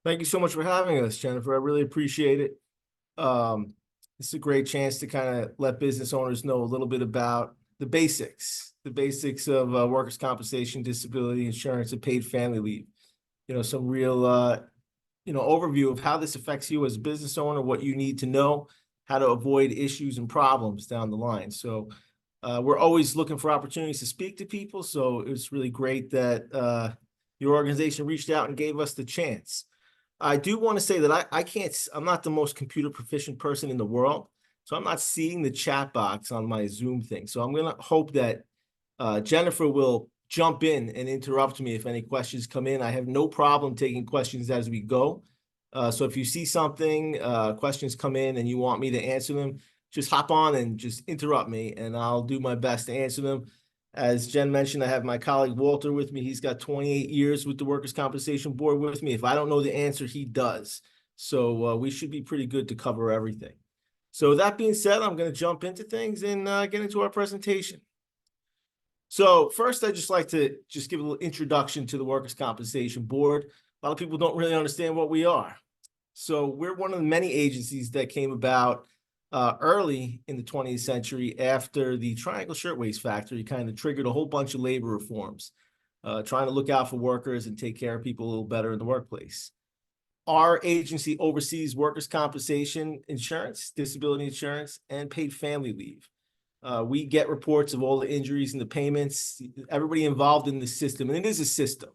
Thank you so much for having us, Jennifer. I really appreciate it. This is a great chance to kind of let business owners know a little bit about the basics of workers' compensation, disability insurance, and paid family leave. Some real, overview of how this affects you as a business owner, what you need to know, how to avoid issues and problems down the line. So we're always looking for opportunities to speak to people. So it's really great that your organization reached out and gave us the chance. I do want to say that I'm not the most computer proficient person in the world, so I'm not seeing the chat box on my Zoom thing. So I'm going to hope that Jennifer will jump in and interrupt me if any questions come in. I have no problem taking questions as we go. So if you see something, questions come in and you want me to answer them, just hop on and just interrupt me and I'll do my best to answer them. As Jen mentioned, I have my colleague Walter with me. He's got 28 years with the Workers' Compensation Board with me. If I don't know the answer, he does. So we should be pretty good to cover everything. So that being said, I'm going to jump into things and get into our presentation. So first, I'd just like to just give a little introduction to the Workers' Compensation Board. A lot of people don't really understand what we are. So we're one of the many agencies that came about early in the 20th century after the Triangle Shirtwaist Factory kind of triggered a whole bunch of labor reforms, trying to look out for workers and take care of people a little better in the workplace. Our agency oversees workers' compensation insurance, disability insurance, and paid family leave. We get reports of all the injuries and the payments, everybody involved in the system, and it is a system.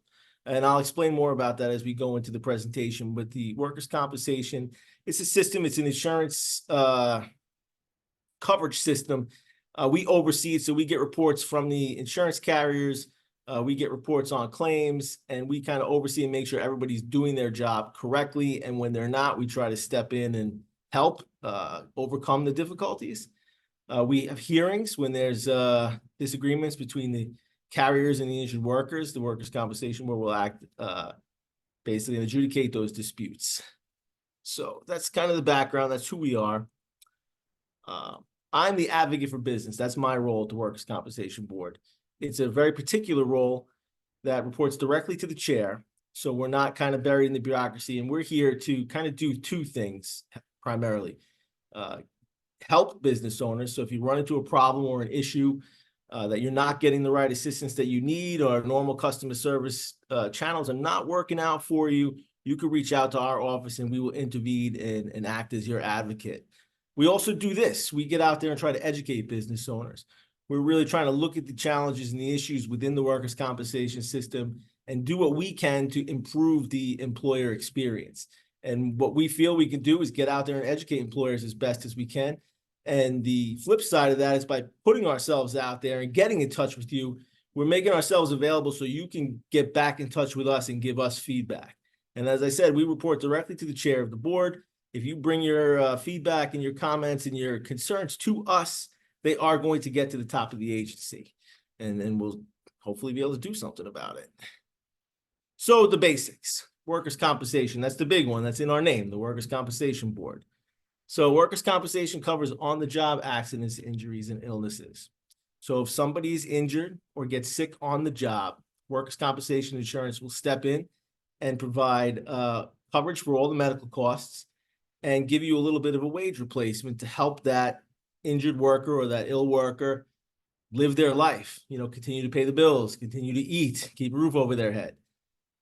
And I'll explain more about that as we go into the presentation. But the workers' compensation, it's a system, it's an insurance coverage system. We oversee it, so we get reports from the insurance carriers, we get reports on claims, and we kind of oversee and make sure everybody's doing their job correctly. And when they're not, we try to step in and help overcome the difficulties. We have hearings when there's disagreements between the carriers and the injured workers. The Workers' Compensation Board will act basically and adjudicate those disputes. So that's kind of the background. That's who we are. I'm the advocate for business. That's my role at the Workers' Compensation Board. It's a very particular role that reports directly to the chair. So we're not kind of buried in the bureaucracy, and we're here to kind of do two things primarily. Help business owners. So if you run into a problem or an issue that you're not getting the right assistance that you need, or normal customer service channels are not working out for you, you can reach out to our office and we will intervene and act as your advocate. We also do this. We get out there and try to educate business owners. We're really trying to look at the challenges and the issues within the workers' compensation system and do what we can to improve the employer experience. And what we feel we can do is get out there and educate employers as best as we can. And the flip side of that is by putting ourselves out there and getting in touch with you, we're making ourselves available so you can get back in touch with us and give us feedback. And as I said, we report directly to the chair of the board. If you bring your feedback and your comments and your concerns to us, they are going to get to the top of the agency. And then we'll hopefully be able to do something about it. So the basics, workers' compensation, that's the big one. That's in our name, the Workers' Compensation Board. So workers' compensation covers on-the-job accidents, injuries, and illnesses. So if somebody is injured or gets sick on the job, workers' compensation insurance will step in and provide coverage for all the medical costs and give you a little bit of a wage replacement to help that injured worker or that ill worker live their life, continue to pay the bills, continue to eat, keep a roof over their head.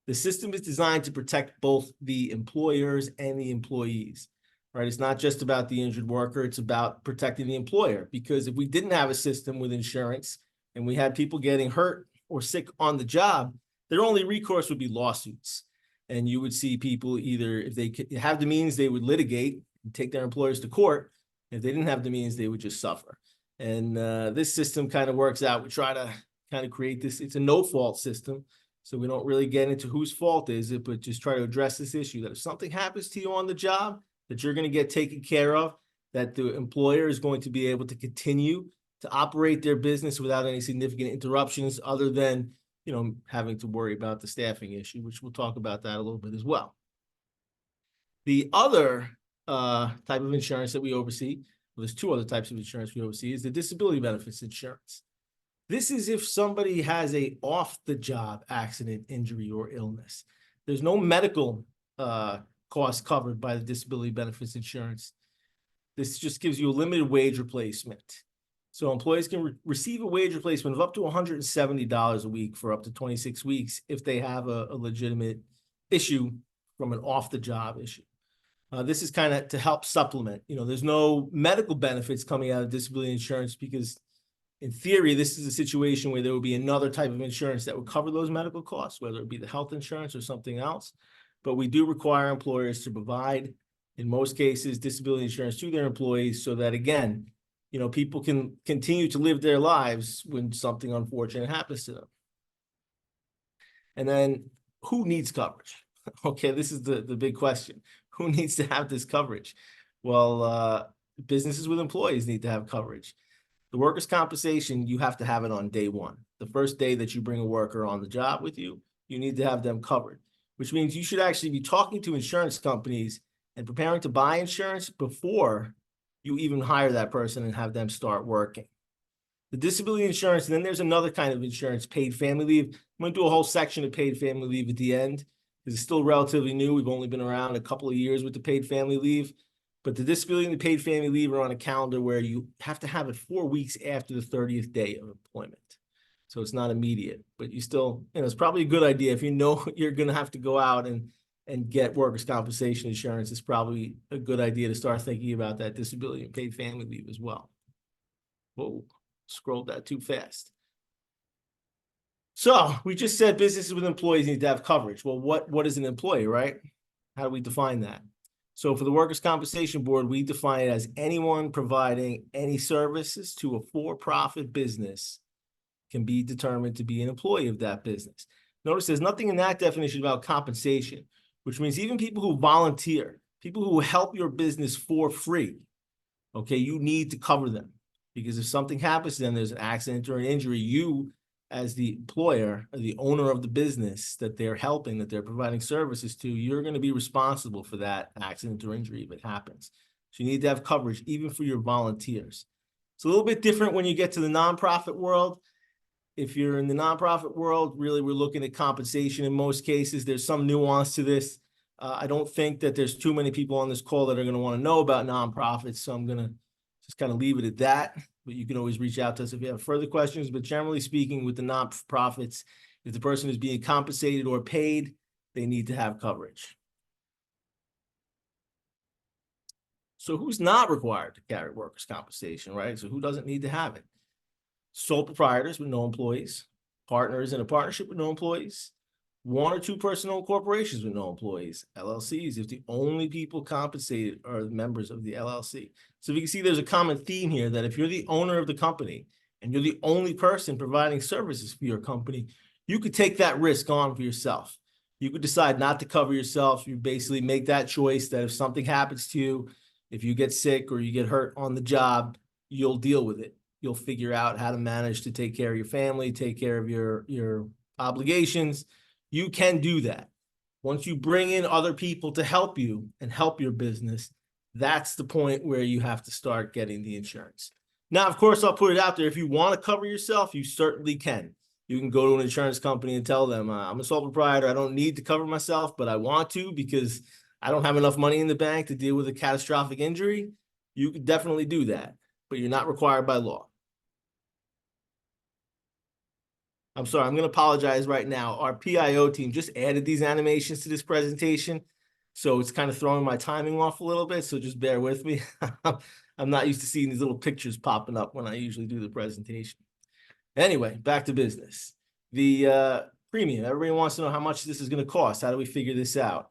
The system is designed to protect both the employers and the employees. Right? It's not just about the injured worker, it's about protecting the employer. Because if we didn't have a system with insurance and we had people getting hurt or sick on the job, their only recourse would be lawsuits. And you would see people either, if they have the means, they would litigate and take their employers to court. If they didn't have the means, they would just suffer. And this system kind of works out. We try to kind of create this, it's a no-fault system. So we don't really get into whose fault is it, but just try to address this issue that if something happens to you on the job, that you're going to get taken care of, that the employer is going to be able to continue to operate their business without any significant interruptions other than, having to worry about the staffing issue, which we'll talk about that a little bit as well. The other type of insurance that we oversee, well, there's two other types of insurance we oversee, is the disability benefits insurance. This is if somebody has a off-the-job accident, injury, or illness. There's no medical costs covered by the disability benefits insurance. This just gives you a limited wage replacement. So employees can receive a wage replacement of up to $170 a week for up to 26 weeks if they have a legitimate issue from an off-the-job issue. This is kind of to help supplement. There's no medical benefits coming out of disability insurance because in theory, this is a situation where there would be another type of insurance that would cover those medical costs, whether it be the health insurance or something else. But we do require employers to provide, in most cases, disability insurance to their employees so that, again, people can continue to live their lives when something unfortunate happens to them. And then who needs coverage? Okay, this is the big question. Who needs to have this coverage? Well, businesses with employees need to have coverage. The workers' compensation, you have to have it on day one. The first day that you bring a worker on the job with you, you need to have them covered, which means you should actually be talking to insurance companies and preparing to buy insurance before you even hire that person and have them start working. The disability insurance, and then there's another kind of insurance, paid family leave. I'm going to do a whole section of paid family leave at the end because it's still relatively new. We've only been around a couple of years with the paid family leave. But the disability and the paid family leave are on a calendar where you have to have it 4 weeks after the 30th day of employment. So it's not immediate, but you still, it's probably a good idea if you know you're going to have to go out and get workers' compensation insurance. It's probably a good idea to start thinking about that disability and paid family leave as well. Whoa, scrolled that too fast. So we just said businesses with employees need to have coverage. Well, what is an employee, right? How do we define that? So for the Workers' Compensation Board, we define it as anyone providing any services to a for-profit business can be determined to be an employee of that business. Notice there's nothing in that definition about compensation, which means even people who volunteer, people who help your business for free, okay, you need to cover them. Because if something happens to them, there's an accident or an injury, you as the employer or the owner of the business that they're helping, that they're providing services to, you're going to be responsible for that accident or injury if it happens. So you need to have coverage even for your volunteers. It's a little bit different when you get to the nonprofit world. If you're in the nonprofit world, really, we're looking at compensation in most cases. There's some nuance to this. I don't think that there's too many people on this call that are going to want to know about nonprofits, so I'm going to just kind of leave it at that. But you can always reach out to us if you have further questions. But generally speaking, with the nonprofits, if the person is being compensated or paid, they need to have coverage. So who's not required to carry workers' compensation, right? So who doesn't need to have it? Sole proprietors with no employees, partners in a partnership with no employees, one or two person-owned corporations with no employees, LLCs, if the only people compensated are the members of the LLC. So you can see there's a common theme here that if you're the owner of the company and you're the only person providing services for your company, you could take that risk on for yourself. You could decide not to cover yourself. You basically make that choice that if something happens to you, if you get sick or you get hurt on the job, you'll deal with it. You'll figure out how to manage to take care of your family, take care of your obligations. You can do that. Once you bring in other people to help you and help your business, that's the point where you have to start getting the insurance. Now, of course, I'll put it out there. If you want to cover yourself, you certainly can. You can go to an insurance company and tell them, I'm a sole proprietor. I don't need to cover myself, but I want to because I don't have enough money in the bank to deal with a catastrophic injury. You could definitely do that, but you're not required by law. I'm sorry, I'm going to apologize right now. Our PIO team just added these animations to this presentation, so it's kind of throwing my timing off a little bit, so just bear with me. I'm not used to seeing these little pictures popping up when I usually do the presentation. Anyway, back to business. The premium, everybody wants to know how much this is going to cost. How do we figure this out?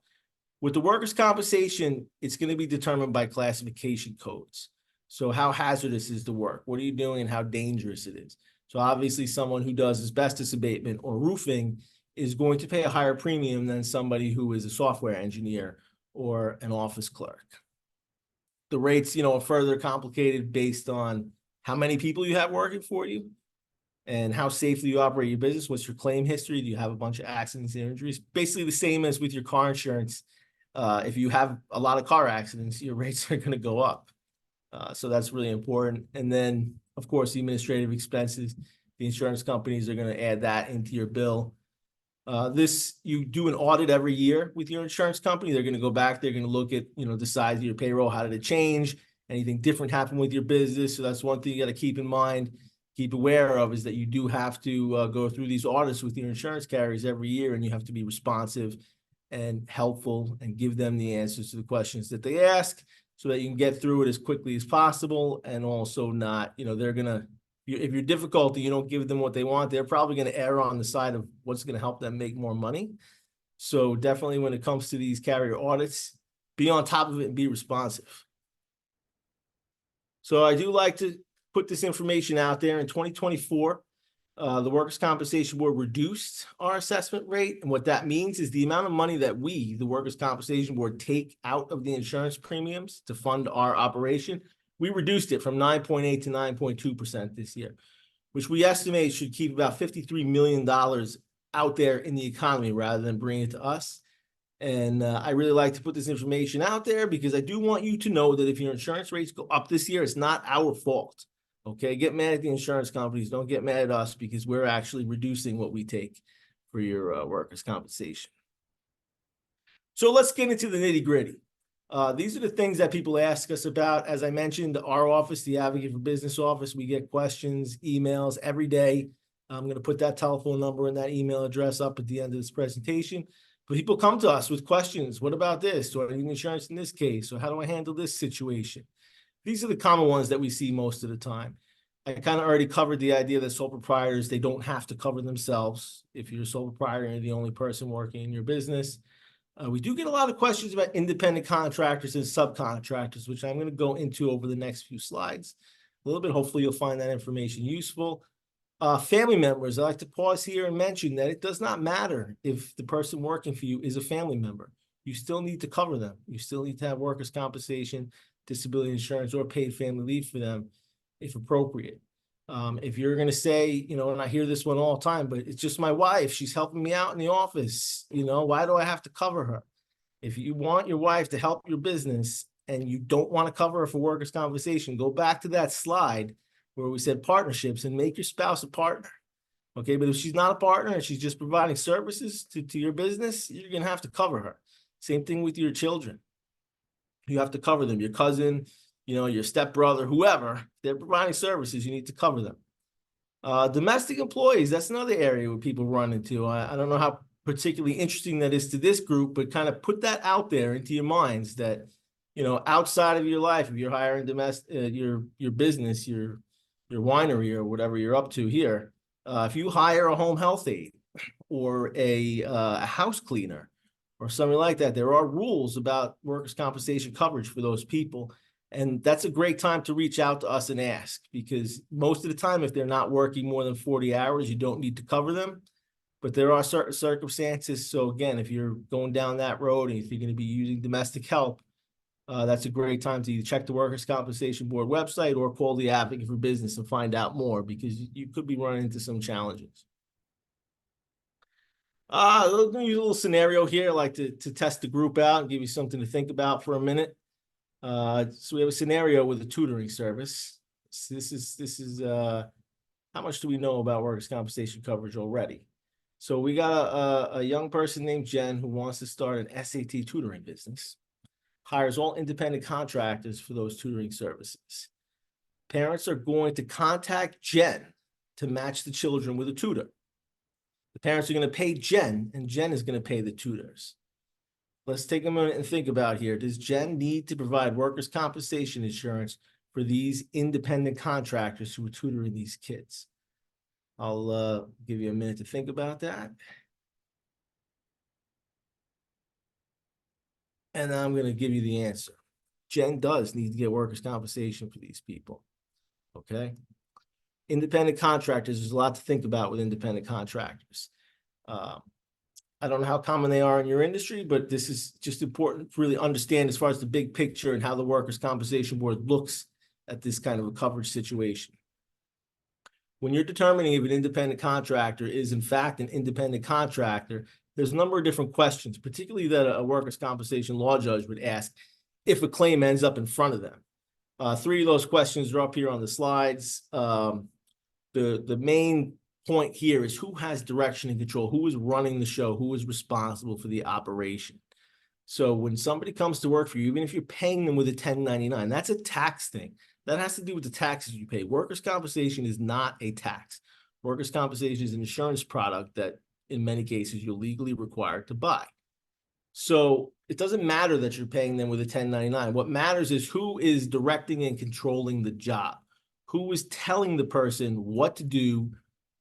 With the workers' compensation, it's going to be determined by classification codes. So how hazardous is the work? What are you doing and how dangerous it is? So obviously someone who does asbestos abatement or roofing is going to pay a higher premium than somebody who is a software engineer or an office clerk. The rates, are further complicated based on how many people you have working for you and how safely you operate your business. What's your claim history? Do you have a bunch of accidents and injuries? Basically the same as with your car insurance. If you have a lot of car accidents, your rates are going to go up. So that's really important. And then, of course, the administrative expenses, the insurance companies are going to add that into your bill. You do an audit every year with your insurance company. They're going to go back. They're going to look at, the size of your payroll. How did it change? Anything different happen with your business? So that's one thing you got to keep in mind, keep aware of, is that you do have to go through these audits with your insurance carriers every year, and you have to be responsive and helpful and give them the answers to the questions that they ask so that you can get through it as quickly as possible. And also not, they're going to, if you're difficult and you don't give them what they want, they're probably going to err on the side of what's going to help them make more money. So definitely when it comes to these carrier audits, be on top of it and be responsive. So I do like to put this information out there. In 2024, the Workers' Compensation Board reduced our assessment rate. And what that means is the amount of money that we, the Workers' Compensation Board, take out of the insurance premiums to fund our operation, we reduced it from 9.8 to 9.2% this year, which we estimate should keep about $53 million out there in the economy rather than bring it to us. And I really like to put this information out there because I do want you to know that if your insurance rates go up this year, it's not our fault. Okay, get mad at the insurance companies. Don't get mad at us because we're actually reducing what we take for your workers' compensation. So let's get into the nitty gritty. These are the things that people ask us about. As I mentioned, our office, the Advocate for Business office, we get questions, emails every day. I'm going to put that telephone number and that email address up at the end of this presentation. But people come to us with questions. What about this? Do I need insurance in this case? Or how do I handle this situation? These are the common ones that we see most of the time. I kind of already covered the idea that sole proprietors, they don't have to cover themselves. If you're a sole proprietor and you're the only person working in your business. We do get a lot of questions about independent contractors and subcontractors, which I'm going to go into over the next few slides a little bit. Hopefully you'll find that information useful. Family members, I like to pause here and mention that it does not matter if the person working for you is a family member. You still need to cover them. You still need to have workers' compensation, disability insurance, or paid family leave for them if appropriate. If you're going to say, and I hear this one all the time, but it's just my wife, she's helping me out in the office, why do I have to cover her? If you want your wife to help your business and you don't want to cover her for workers' compensation, go back to that slide where we said partnerships and make your spouse a partner. Okay, but if she's not a partner and she's just providing services to your business, you're going to have to cover her. Same thing with your children. You have to cover them, your cousin, your stepbrother, whoever, they're providing services, you need to cover them. Domestic employees, that's another area where people run into. I don't know how particularly interesting that is to this group, but kind of put that out there into your minds that, outside of your life, if you're hiring your business, your winery or whatever you're up to here, if you hire a home health aide or a house cleaner or something like that, there are rules about workers' compensation coverage for those people. And that's a great time to reach out to us and ask, because most of the time, if they're not working more than 40 hours, you don't need to cover them. But there are certain circumstances. So again, if you're going down that road and if you're going to be using domestic help, that's a great time to either check the Workers' Compensation Board website or call the Advocate for Business and find out more, because you could be running into some challenges. Let me use a little scenario here. I like to test the group out and give you something to think about for a minute. So we have a scenario with a tutoring service. This is how much do we know about workers' compensation coverage already? So we got a young person named Jen who wants to start an SAT tutoring business, hires all independent contractors for those tutoring services. Parents are going to contact Jen to match the children with a tutor. The parents are going to pay Jen, and Jen is going to pay the tutors. Let's take a minute and think about here. Does Jen need to provide workers' compensation insurance for these independent contractors who are tutoring these kids? I'll give you a minute to think about that. And I'm going to give you the answer. Jen does need to get workers' compensation for these people. Okay. Independent contractors, there's a lot to think about with independent contractors. I don't know how common they are in your industry, but this is just important to really understand as far as the big picture and how the Workers' Compensation Board looks at this kind of a coverage situation. When you're determining if an independent contractor is in fact an independent contractor, there's a number of different questions, particularly that a workers' compensation law judge would ask if a claim ends up in front of them. 3 of those questions are up here on the slides. The main point here is who has direction and control, who is running the show, who is responsible for the operation. So when somebody comes to work for you, even if you're paying them with a 1099, that's a tax thing. That has to do with the taxes you pay. Workers' compensation is not a tax. Workers' compensation is an insurance product that in many cases you're legally required to buy. So it doesn't matter that you're paying them with a 1099. What matters is who is directing and controlling the job, who is telling the person what to do,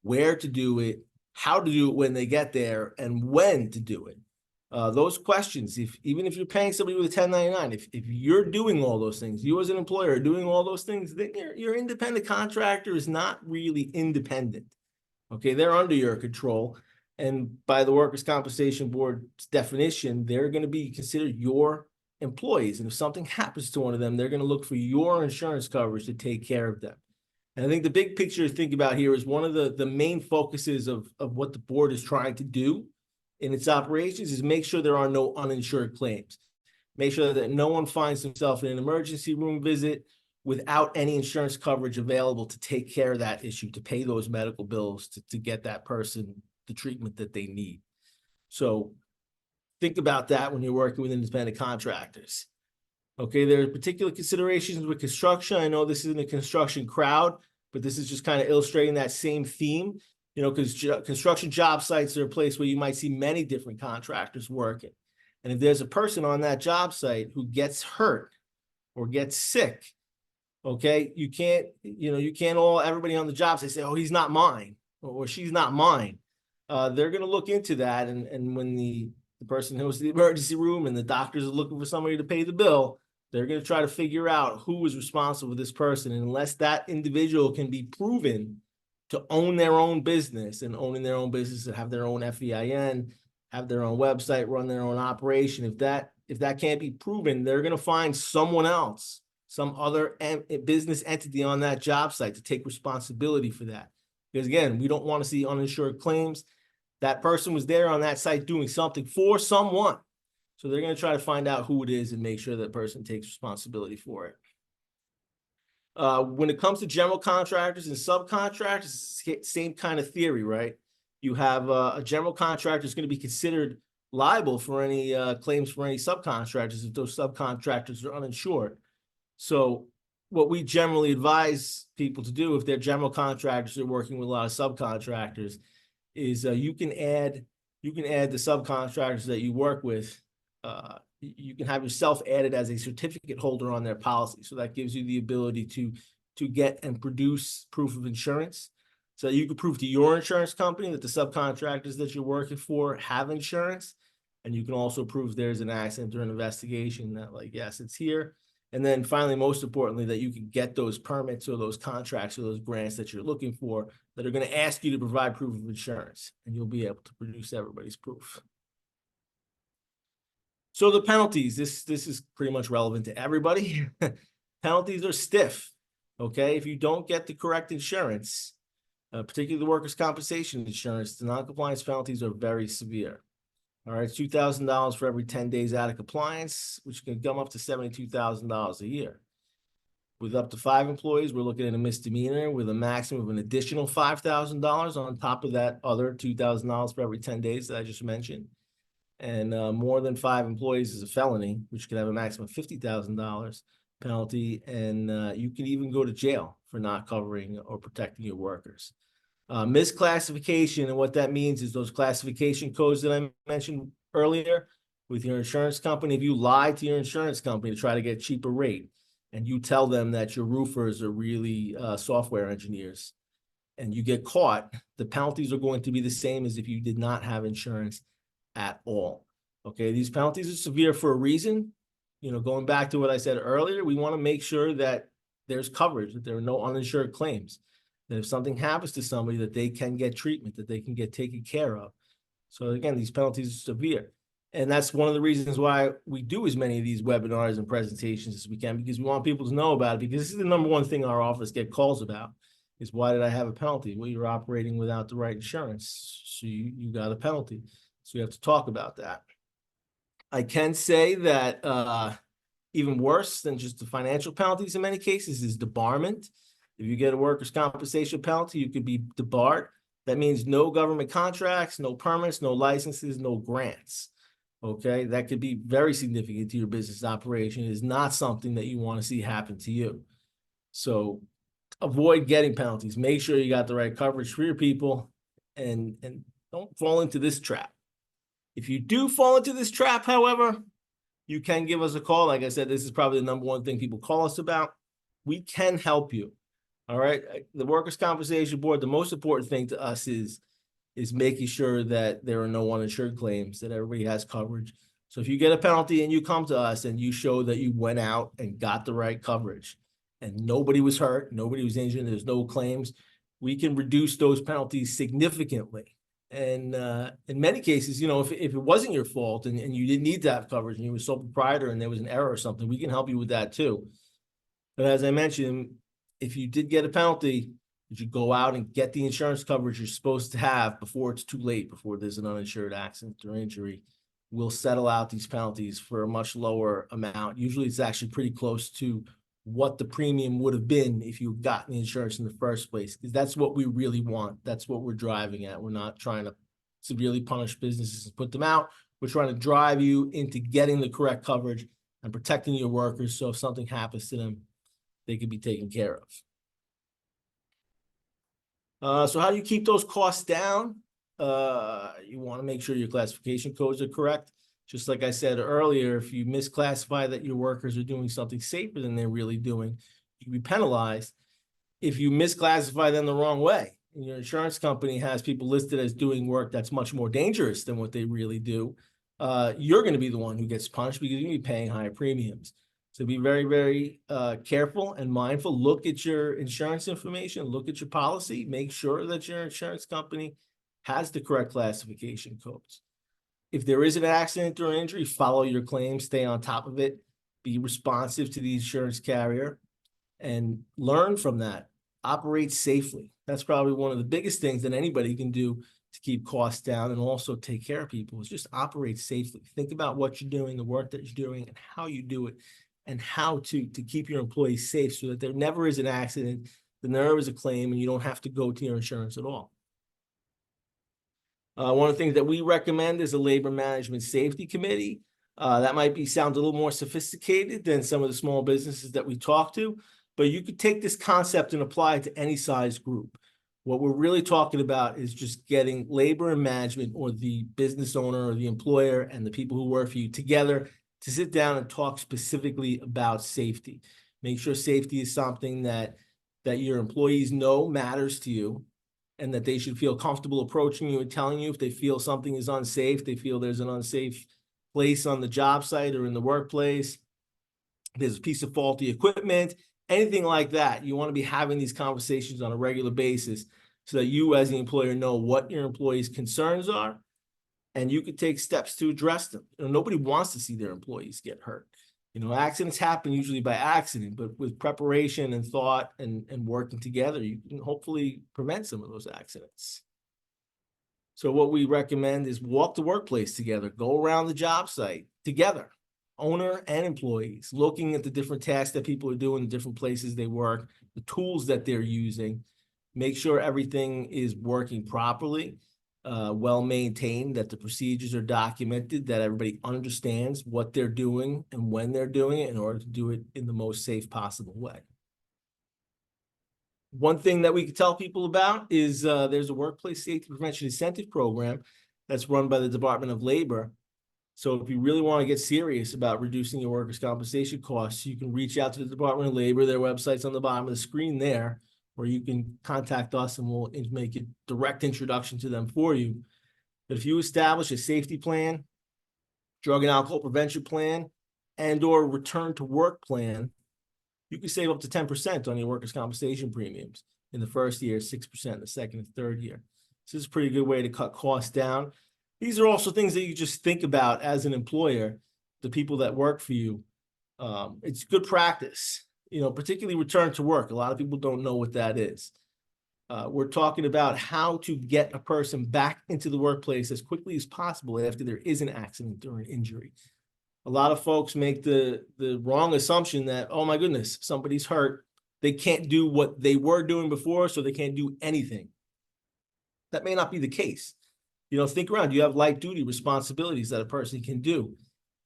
where to do it, how to do it when they get there, and when to do it. Those questions, even if you're paying somebody with a 1099, if you're doing all those things, you as an employer are doing all those things, then your independent contractor is not really independent. Okay, they're under your control. And by the Workers' Compensation Board's definition, they're going to be considered your employees. And if something happens to one of them, they're going to look for your insurance coverage to take care of them. And I think the big picture to think about here is one of the main focuses of what the board is trying to do in its operations is make sure there are no uninsured claims. Make sure that no one finds himself in an emergency room visit without any insurance coverage available to take care of that issue, to pay those medical bills, to get that person the treatment that they need. So think about that when you're working with independent contractors. Okay, there are particular considerations with construction. I know this isn't a construction crowd, but this is just kind of illustrating that same theme. You know, because construction job sites are a place where you might see many different contractors working. And if there's a person on that job site who gets hurt or gets sick, okay, you can't everybody on the job site say, oh, he's not mine or she's not mine. They're going to look into that. And when the person who was in the emergency room and the doctors are looking for somebody to pay the bill, they're going to try to figure out who is responsible for this person. And unless that individual can be proven to own their own business and owning their own business and have their own FEIN, have their own website, run their own operation, if that can't be proven, they're going to find someone else, some other business entity on that job site to take responsibility for that. Because again, we don't want to see uninsured claims. That person was there on that site doing something for someone. So they're going to try to find out who it is and make sure that person takes responsibility for it. When it comes to general contractors and subcontractors, it's the same kind of theory, right? You have a general contractor is going to be considered liable for any claims for any subcontractors if those subcontractors are uninsured. So what we generally advise people to do if they're general contractors are working with a lot of subcontractors is you can add the subcontractors that you work with. You can have yourself added as a certificate holder on their policy. So that gives you the ability to get and produce proof of insurance. So you can prove to your insurance company that the subcontractors that you're working for have insurance. And you can also prove there's an accident or an investigation that, like, yes, it's here. And then finally, most importantly, that you can get those permits or those contracts or those grants that you're looking for that are going to ask you to provide proof of insurance. And you'll be able to produce everybody's proof. So the penalties, this is pretty much relevant to everybody. Penalties are stiff, okay? If you don't get the correct insurance, particularly the workers' compensation insurance, the non-compliance penalties are very severe. All right, it's $2,000 for every 10 days out of compliance, which can come up to $72,000 a year. With up to 5 employees, we're looking at a misdemeanor with a maximum of an additional $5,000 on top of that other $2,000 for every 10 days that I just mentioned. And more than 5 employees is a felony, which can have a maximum of $50,000 penalty. And you can even go to jail for not covering or protecting your workers. Misclassification, and what that means is those classification codes that I mentioned earlier with your insurance company. If you lie to your insurance company to try to get a cheaper rate, and you tell them that your roofers are really software engineers, and you get caught, the penalties are going to be the same as if you did not have insurance at all. Okay, these penalties are severe for a reason. You know, going back to what I said earlier, we want to make sure that there's coverage, that there are no uninsured claims, that if something happens to somebody, that they can get treatment, that they can get taken care of. So again, these penalties are severe. And that's one of the reasons why we do as many of these webinars and presentations as we can, because we want people to know about it, because this is the number one thing our office get calls about is, why did I have a penalty? Well, you're operating without the right insurance, so you got a penalty. So we have to talk about that. I can say that even worse than just the financial penalties in many cases is debarment. If you get a workers' compensation penalty, you could be debarred. That means no government contracts, no permits, no licenses, no grants. Okay, that could be very significant to your business operation. It is not something that you want to see happen to you. So avoid getting penalties. Make sure you got the right coverage for your people, and don't fall into this trap. If you do fall into this trap, however, you can give us a call. Like I said, this is probably the #1 thing people call us about. We can help you. All right. The Workers' Compensation Board, the most important thing to us is making sure that there are no uninsured claims, that everybody has coverage. So if you get a penalty and you come to us and you show that you went out and got the right coverage and nobody was hurt, nobody was injured, there's no claims, we can reduce those penalties significantly. And in many cases, you know, if it wasn't your fault and you didn't need to have coverage and you were sole proprietor and there was an error or something, we can help you with that too. But as I mentioned, if you did get a penalty, you should go out and get the insurance coverage you're supposed to have before it's too late, before there's an uninsured accident or injury. We'll settle out these penalties for a much lower amount. Usually it's actually pretty close to what the premium would have been if you got the insurance in the first place, because that's what we really want. That's what we're driving at. We're not trying to severely punish businesses and put them out. We're trying to drive you into getting the correct coverage and protecting your workers, so if something happens to them, they can be taken care of. So how do you keep those costs down? You want to make sure your classification codes are correct. Just like I said earlier, if you misclassify that your workers are doing something safer than they're really doing, you can be penalized. If you misclassify them the wrong way, and your insurance company has people listed as doing work that's much more dangerous than what they really do, you're going to be the one who gets punished because you're going to be paying higher premiums. So be very, very careful and mindful. Look at your insurance information. Look at your policy. Make sure that your insurance company has the correct classification codes. If there is an accident or injury, follow your claim. Stay on top of it. Be responsive to the insurance carrier and learn from that. Operate safely. That's probably one of the biggest things that anybody can do to keep costs down and also take care of people, is just operate safely. Think about what you're doing, the work that you're doing, and how you do it, and how to keep your employees safe so that there never is an accident, there never is a claim, and you don't have to go to your insurance at all. One of the things that we recommend is a labor management safety committee. That might sound a little more sophisticated than some of the small businesses that we talk to, but you could take this concept and apply it to any size group. What we're really talking about is just getting labor and management, or the business owner or the employer and the people who work for you, together to sit down and talk specifically about safety. Make sure safety is something that your employees know matters to you, and that they should feel comfortable approaching you and telling you if they feel something is unsafe, they feel there's an unsafe place on the job site or in the workplace, there's a piece of faulty equipment, anything like that. You want to be having these conversations on a regular basis so that you as the employer know what your employees' concerns are, and you can take steps to address them. You know, nobody wants to see their employees get hurt. You know, accidents happen usually by accident, but with preparation and thought and working together, you can hopefully prevent some of those accidents. So what we recommend is walk the workplace together, go around the job site together, owner and employees, looking at the different tasks that people are doing, the different places they work, the tools that they're using, make sure everything is working properly. Well maintained, that the procedures are documented, that everybody understands what they're doing and when they're doing it in order to do it in the most safe possible way. One thing that we can tell people about is there's a workplace safety prevention incentive program that's run by the Department of Labor. So if you really want to get serious about reducing your workers' compensation costs, you can reach out to the Department of Labor. Their website's on the bottom of the screen there, where you can contact us and we'll make a direct introduction to them for you. But if you establish a safety plan, drug and alcohol prevention plan, and or return to work plan, you can save up to 10% on your workers' compensation premiums in the first year, 6% in the second and third year. So this is a pretty good way to cut costs down. These are also things that you just think about as an employer, the people that work for you. It's good practice. You know, particularly return to work. A lot of people don't know what that is. We're talking about how to get a person back into the workplace as quickly as possible after there is an accident or an injury. A lot of folks make the wrong assumption that, oh my goodness, somebody's hurt, they can't do what they were doing before, so they can't do anything. that may not be the case. You know, think around, you have light duty responsibilities that a person can do,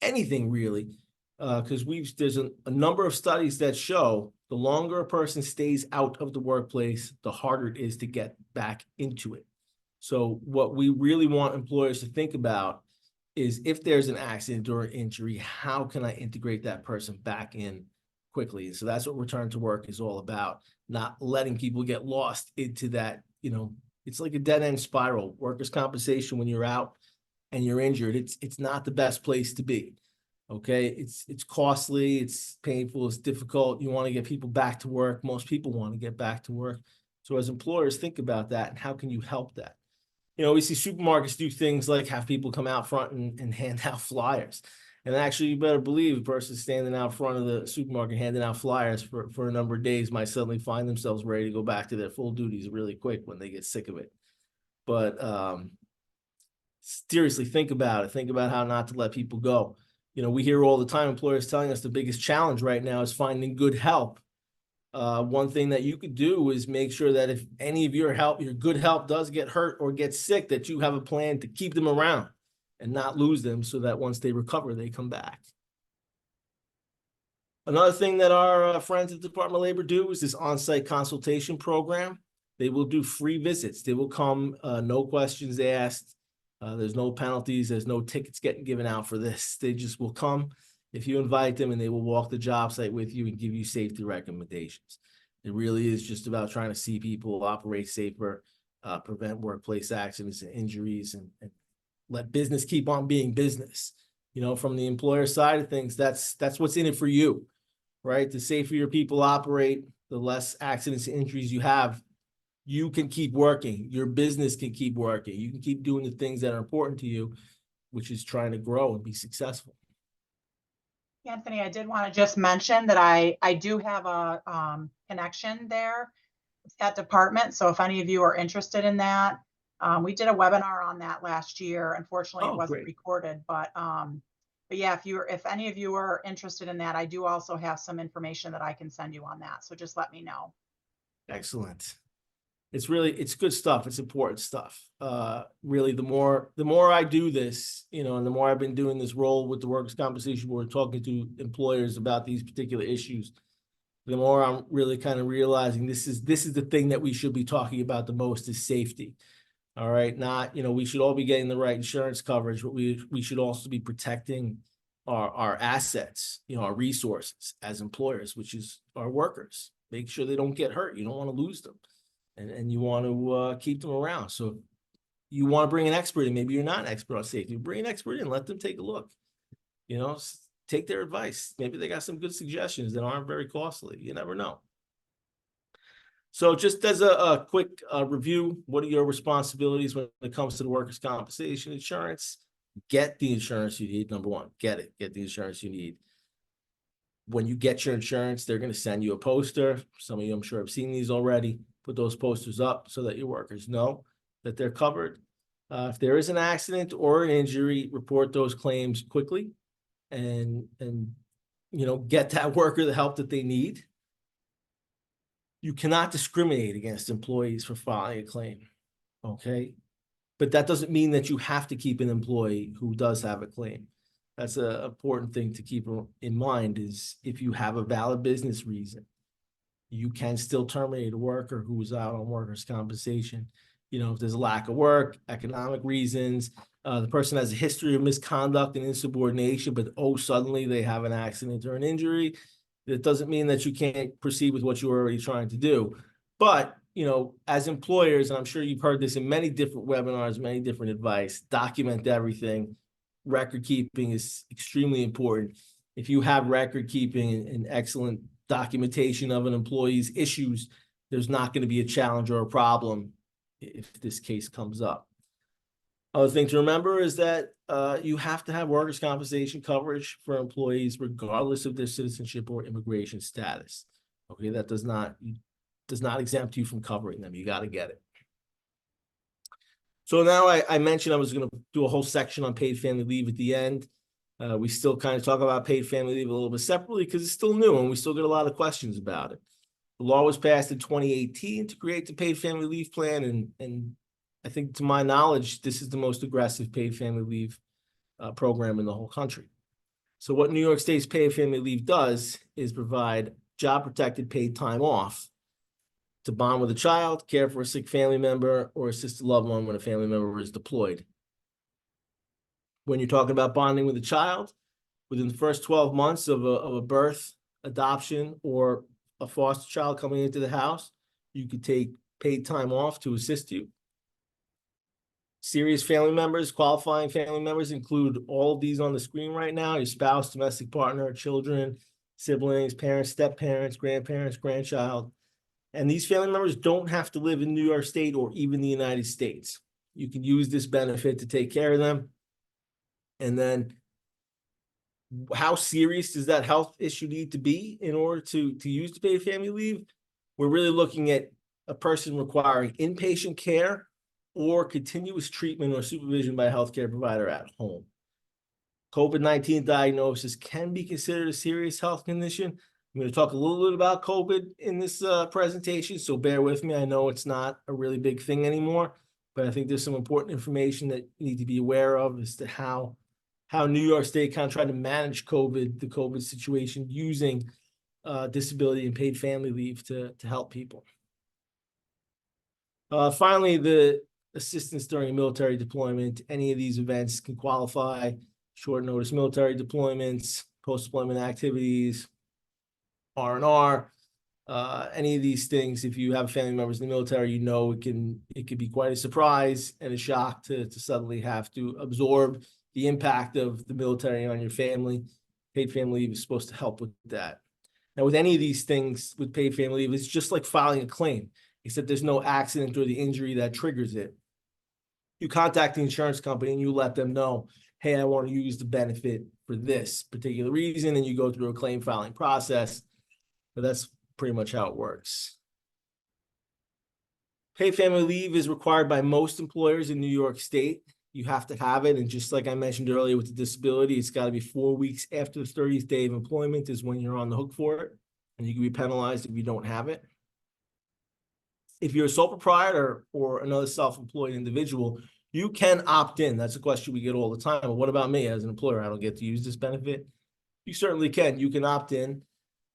anything really. Because there's a number of studies that show the longer a person stays out of the workplace, the harder it is to get back into it. So what we really want employers to think about is, if there's an accident or an injury, how can I integrate that person back in quickly? And so that's what return to work is all about, not letting people get lost into that. You know, it's like a dead end spiral. Workers' compensation, when you're out and you're injured, it's not the best place to be. Okay, it's costly, it's painful, it's difficult. You want to get people back to work. Most people want to get back to work. So as employers, think about that and how can you help that? You know, we see supermarkets do things like have people come out front and hand out flyers. And actually, you better believe a person standing out front of the supermarket handing out flyers for a number of days might suddenly find themselves ready to go back to their full duties really quick when they get sick of it. But seriously, think about it. Think about how not to let people go. You know, we hear all the time employers telling us the biggest challenge right now is finding good help. One thing that you could do is make sure that if any of your good help does get hurt or get sick, that you have a plan to keep them around and not lose them, so that once they recover, they come back. Another thing that our friends at the Department of Labor do is this on-site consultation program. They will do free visits. They will come, no questions asked. There's no penalties. There's no tickets getting given out for this. They just will come if you invite them, and they will walk the job site with you and give you safety recommendations. It really is just about trying to see people operate safer, prevent workplace accidents and injuries, and let business keep on being business. You know, from the employer side of things, that's what's in it for you, right? The safer your people operate, the less accidents and injuries you have. You can keep working. Your business can keep working. You can keep doing the things that are important to you, which is trying to grow and be successful. Anthony, I did want to just mention that I do have a connection there with that department. So if any of you are interested in that, we did a webinar on that last year. Unfortunately, it wasn't recorded, but yeah, if any of you are interested in that, I do also have some information that I can send you on that. So just let me know. Excellent. It's good stuff. It's important stuff. Really, the more I do this, you know, and the more I've been doing this role with the Workers' Compensation Board, talking to employers about these particular issues, the more I'm really kind of realizing this is the thing that we should be talking about the most, is safety. All right. Not, you know, we should all be getting the right insurance coverage, but we should also be protecting our assets, you know, our resources as employers, which is our workers. Make sure they don't get hurt. You don't want to lose them. And you want to keep them around. So you want to bring an expert in. Maybe you're not an expert on safety. Bring an expert in. Let them take a look. You know, take their advice. Maybe they got some good suggestions that aren't very costly. You never know. So just as a quick review, what are your responsibilities when it comes to the workers' compensation insurance? Get the insurance you need. Number one, get it. Get the insurance you need. When you get your insurance, they're going to send you a poster. Some of you, I'm sure, have seen these already. Put those posters up so that your workers know that they're covered. If there is an accident or an injury, report those claims quickly and you know, get that worker the help that they need. You cannot discriminate against employees for filing a claim, okay? But that doesn't mean that you have to keep an employee who does have a claim. That's an important thing to keep in mind, is if you have a valid business reason, you can still terminate a worker who is out on workers' compensation. You know, if there's a lack of work, economic reasons, the person has a history of misconduct and insubordination, but suddenly they have an accident or an injury, that doesn't mean that you can't proceed with what you're already trying to do. But, you know, as employers, and I'm sure you've heard this in many different webinars, many different advice, document everything. Record keeping is extremely important. If you have record keeping and excellent documentation of an employee's issues, there's not going to be a challenge or a problem if this case comes up. Other thing to remember is that you have to have workers' compensation coverage for employees regardless of their citizenship or immigration status. Okay, that does not exempt you from covering them. You got to get it. So now I mentioned I was going to do a whole section on paid family leave at the end. We still kind of talk about paid family leave a little bit separately because it's still new and we still get a lot of questions about it. The law was passed in 2018 to create the paid family leave plan, and I think to my knowledge, this is the most aggressive paid family leave program in the whole country. So what New York State's paid family leave does is provide job protected paid time off to bond with a child, care for a sick family member, or assist a loved one when a family member is deployed. When you're talking about bonding with a child, within the first 12 months of a birth, adoption, or a foster child coming into the house, you could take paid time off to assist you. Serious family members, qualifying family members include all of these on the screen right now: your spouse, domestic partner, children, siblings, parents, step-parents, grandparents, grandchild. And these family members don't have to live in New York State or even the United States. You can use this benefit to take care of them. And then how serious does that health issue need to be in order to use the paid family leave? We're really looking at a person requiring inpatient care or continuous treatment or supervision by a healthcare provider at home. COVID-19 diagnosis can be considered a serious health condition. I'm going to talk a little bit about COVID in this presentation, so bear with me. I know it's not a really big thing anymore, but I think there's some important information that you need to be aware of as to how New York State kind of tried to manage the COVID situation using disability and paid family leave to help people. Finally, the assistance during military deployment. Any of these events can qualify: short notice military deployments, post-deployment activities, R&R, any of these things. If you have family members in the military, you know it can be quite a surprise and a shock to suddenly have to absorb the impact of the military on your family. Paid family leave is supposed to help with that. Now, with any of these things, with paid family leave, it's just like filing a claim, except there's no accident or the injury that triggers it. You contact the insurance company and you let them know, hey, I want to use the benefit for this particular reason, and you go through a claim filing process. But that's pretty much how it works. Paid family leave is required by most employers in New York State. You have to have it, and just like I mentioned earlier with the disability, it's got to be 4 weeks after the 30th day of employment is when you're on the hook for it, and you can be penalized if you don't have it. If you're a sole proprietor or another self-employed individual, you can opt in. That's a question we get all the time. Well, what about me as an employer? I don't get to use this benefit. You certainly can. You can opt in.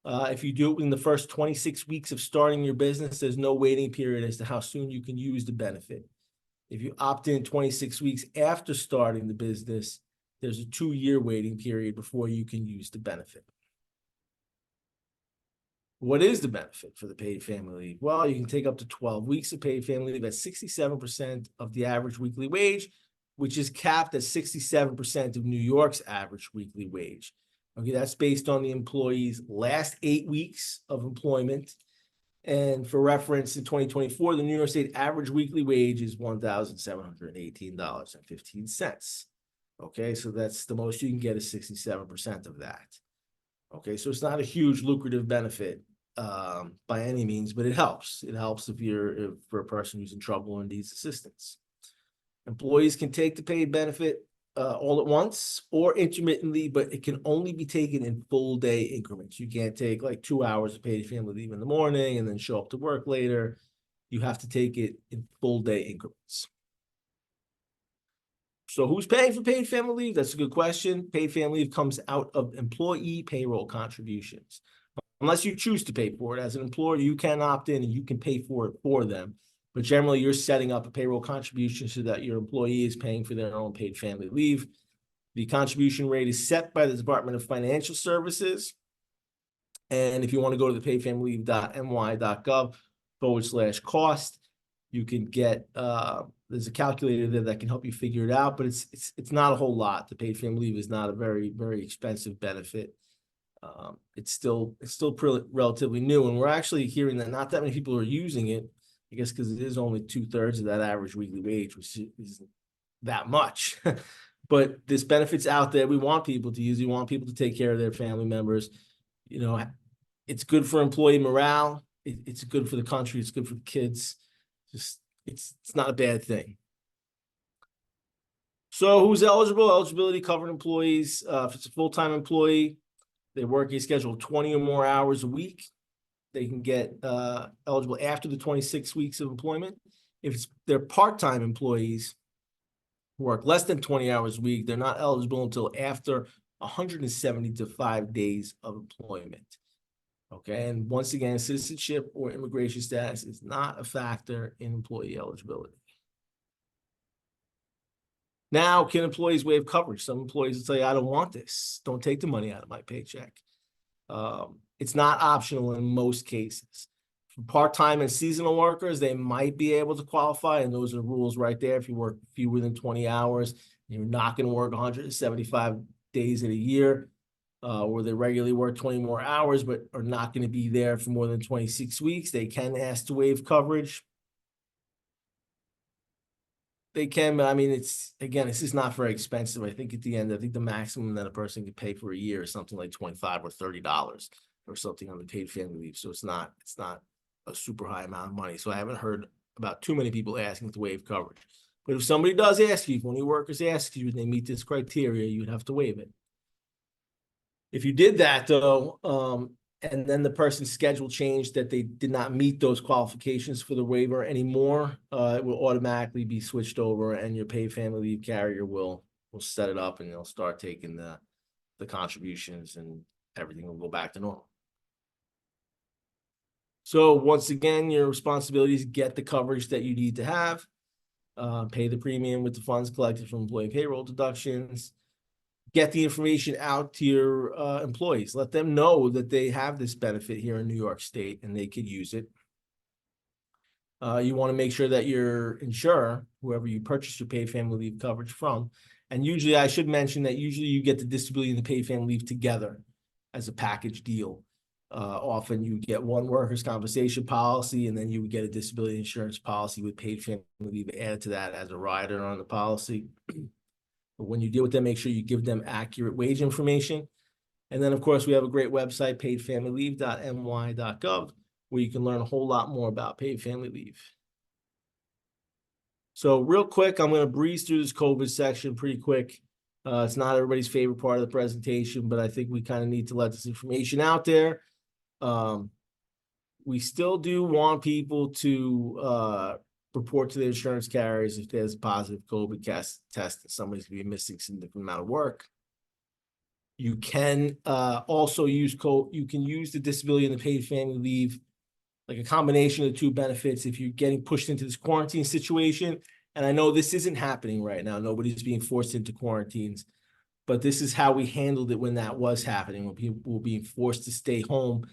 If you do it in the first 26 weeks of starting your business, there's no waiting period as to how soon you can use the benefit. If you opt in 26 weeks after starting the business, there's a 2-year waiting period before you can use the benefit. What is the benefit for the paid family leave? Well, you can take up to 12 weeks of paid family leave at 67% of the average weekly wage, which is capped at 67% of New York's average weekly wage. Okay, that's based on the employee's last 8 weeks of employment. And for reference, in 2024, the New York State average weekly wage is $1,718.15. Okay, so that's the most you can get is 67% of that. Okay, so it's not a huge lucrative benefit by any means, but it helps. It helps if for a person who's in trouble and needs assistance. Employees can take the paid benefit all at once or intermittently, but it can only be taken in full day increments. You can't take like 2 hours of paid family leave in the morning and then show up to work later. You have to take it in full day increments. So who's paying for paid family leave? That's a good question. Paid family leave comes out of employee payroll contributions. Unless you choose to pay for it. As an employer, you can opt in and you can pay for it for them. But generally, you're setting up a payroll contribution so that your employee is paying for their own paid family leave. The contribution rate is set by the Department of Financial Services. And if you want to go to the paidfamilyleave.ny.gov/cost, you can get there's a calculator there that can help you figure it out, but it's not a whole lot. The paid family leave is not a very, very expensive benefit. It's still relatively new, and we're actually hearing that not that many people are using it. I guess because it is only 2/3 of that average weekly wage, which isn't that much. But this benefit's out there. We want people to use it. We want people to take care of their family members. You know, it's good for employee morale. It's good for the country. It's good for the kids. Just it's not a bad thing. So who's eligible? Eligibility covered employees. If it's a full-time employee, they work a schedule 20 or more hours a week. They can get eligible after the 26 weeks of employment. If they're part-time employees who work less than 20 hours a week, they're not eligible until after 175 days of employment. Okay, and once again, citizenship or immigration status is not a factor in employee eligibility. Now, can employees waive coverage? Some employees will tell you, I don't want this. Don't take the money out of my paycheck. It's not optional in most cases. For part-time and seasonal workers, they might be able to qualify, and those are rules right there. If you work fewer than 20 hours, you're not going to work 175 days in a year, or they regularly work 20 more hours, but are not going to be there for more than 26 weeks. They can ask to waive coverage. They can, but I mean, it's just not very expensive. I think at the end, I think the maximum that a person can pay for a year is something like $25 or $30 or something on the paid family leave. So it's not a super high amount of money. So I haven't heard about too many people asking to waive coverage. But if somebody does ask you, if one of your workers asks you and they meet this criteria, you would have to waive it. If you did that though, and then the person's schedule changed that they did not meet those qualifications for the waiver anymore, it will automatically be switched over, and your paid family leave carrier will set it up, and they'll start taking the contributions, and everything will go back to normal. So once again, your responsibility is get the coverage that you need to have, pay the premium with the funds collected from employee payroll deductions, get the information out to your employees. Let them know that they have this benefit here in New York State and they could use it. You want to make sure that your insurer, whoever you purchase your paid family leave coverage from, and usually I should mention that usually you get the disability and the paid family leave together as a package deal. Often you get one workers' compensation policy, and then you would get a disability insurance policy with paid family leave added to that as a rider on the policy. But when you deal with them, make sure you give them accurate wage information. And then, of course, we have a great website, paidfamilyleave.my.gov, where you can learn a whole lot more about paid family leave. So real quick, I'm going to breeze through this COVID section pretty quick. It's not everybody's favorite part of the presentation, but I think we kind of need to let this information out there. We still do want people to report to the insurance carriers if there's a positive COVID test and somebody's going to be missing some different amount of work. You can also use the disability and the paid family leave, like a combination of the two benefits if you're getting pushed into this quarantine situation. And I know this isn't happening right now. Nobody's being forced into quarantines, but this is how we handled it when that was happening, when people were being forced to stay home,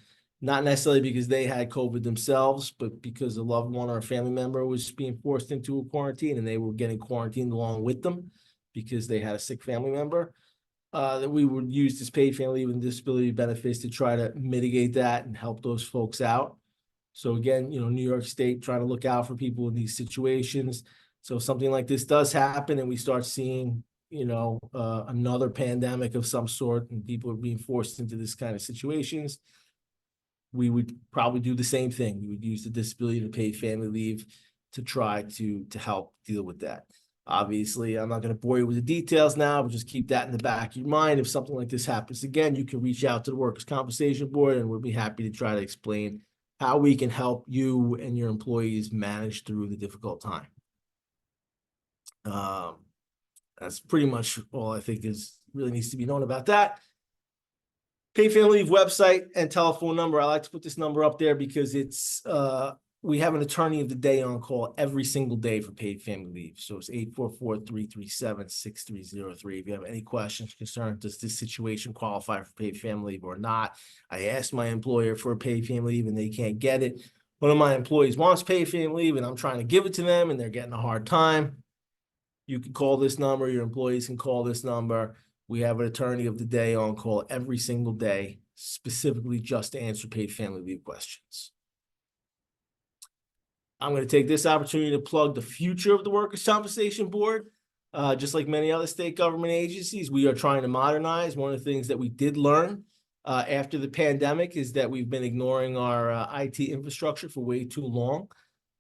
not necessarily because they had COVID themselves, but because a loved one or a family member was being forced into a quarantine and they were getting quarantined along with them because they had a sick family member. That we would use this paid family leave and disability benefits to try to mitigate that and help those folks out. So again, New York State trying to look out for people in these situations. So if something like this does happen and we start seeing, another pandemic of some sort and people are being forced into this kind of situations, we would probably do the same thing. We would use the disability and paid family leave to try to help deal with that. Obviously, I'm not going to bore you with the details now, but just keep that in the back of your mind. If something like this happens again, you can reach out to the Workers' Compensation Board, and we'll be happy to try to explain how we can help you and your employees manage through the difficult time. That's pretty much all I think really needs to be known about that. Paid family leave website and telephone number. I like to put this number up there because it's we have an attorney of the day on call every single day for paid family leave. So it's 844-337-6303. If you have any questions, concerns, does this situation qualify for paid family leave or not? I asked my employer for a paid family leave and they can't get it. One of my employees wants paid family leave and I'm trying to give it to them and they're getting a hard time. You can call this number. Your employees can call this number. We have an attorney of the day on call every single day, specifically just to answer paid family leave questions. I'm going to take this opportunity to plug the future of the Workers' Compensation Board. Just like many other state government agencies, we are trying to modernize. One of the things that we did learn after the pandemic is that we've been ignoring our IT infrastructure for way too long.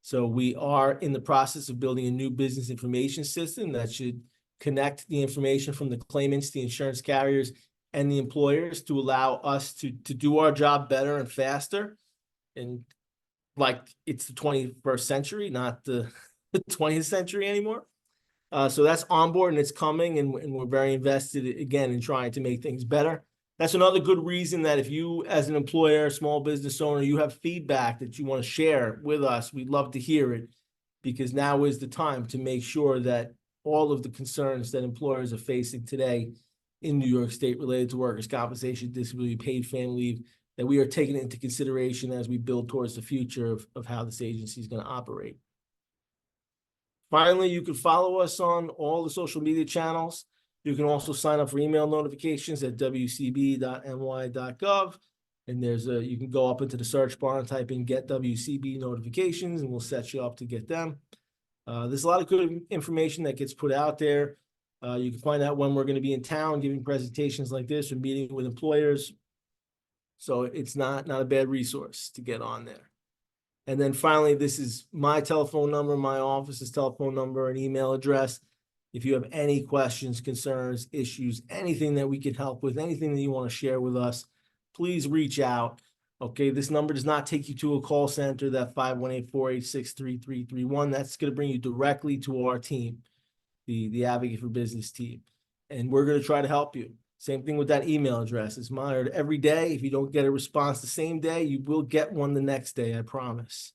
So we are in the process of building a new business information system that should connect the information from the claimants, the insurance carriers, and the employers to allow us to do our job better and faster. And like it's the 21st century, not the the 20th century anymore. So that's on board and it's coming, and we're very invested again in trying to make things better. That's another good reason that if you, as an employer, small business owner, you have feedback that you want to share with us, we'd love to hear it, because now is the time to make sure that all of the concerns that employers are facing today in New York State related to workers' compensation, disability, paid family leave, that we are taking into consideration as we build towards the future of how this agency is going to operate. Finally, you can follow us on all the social media channels. You can also sign up for email notifications at wcb.ny.gov. And you can go up into the search bar and type in get WCB notifications, and we'll set you up to get them. There's a lot of good information that gets put out there. You can find out when we're going to be in town giving presentations like this or meeting with employers. So it's not a bad resource to get on there. And then finally, this is my telephone number, my office's telephone number, and email address. If you have any questions, concerns, issues, anything that we can help with, anything that you want to share with us, please reach out. Okay, this number does not take you to a call center, that 518-486-3331. That's going to bring you directly to our team, the Advocate for Business team. And we're going to try to help you. Same thing with that email address. It's monitored every day. If you don't get a response the same day, you will get one the next day, I promise.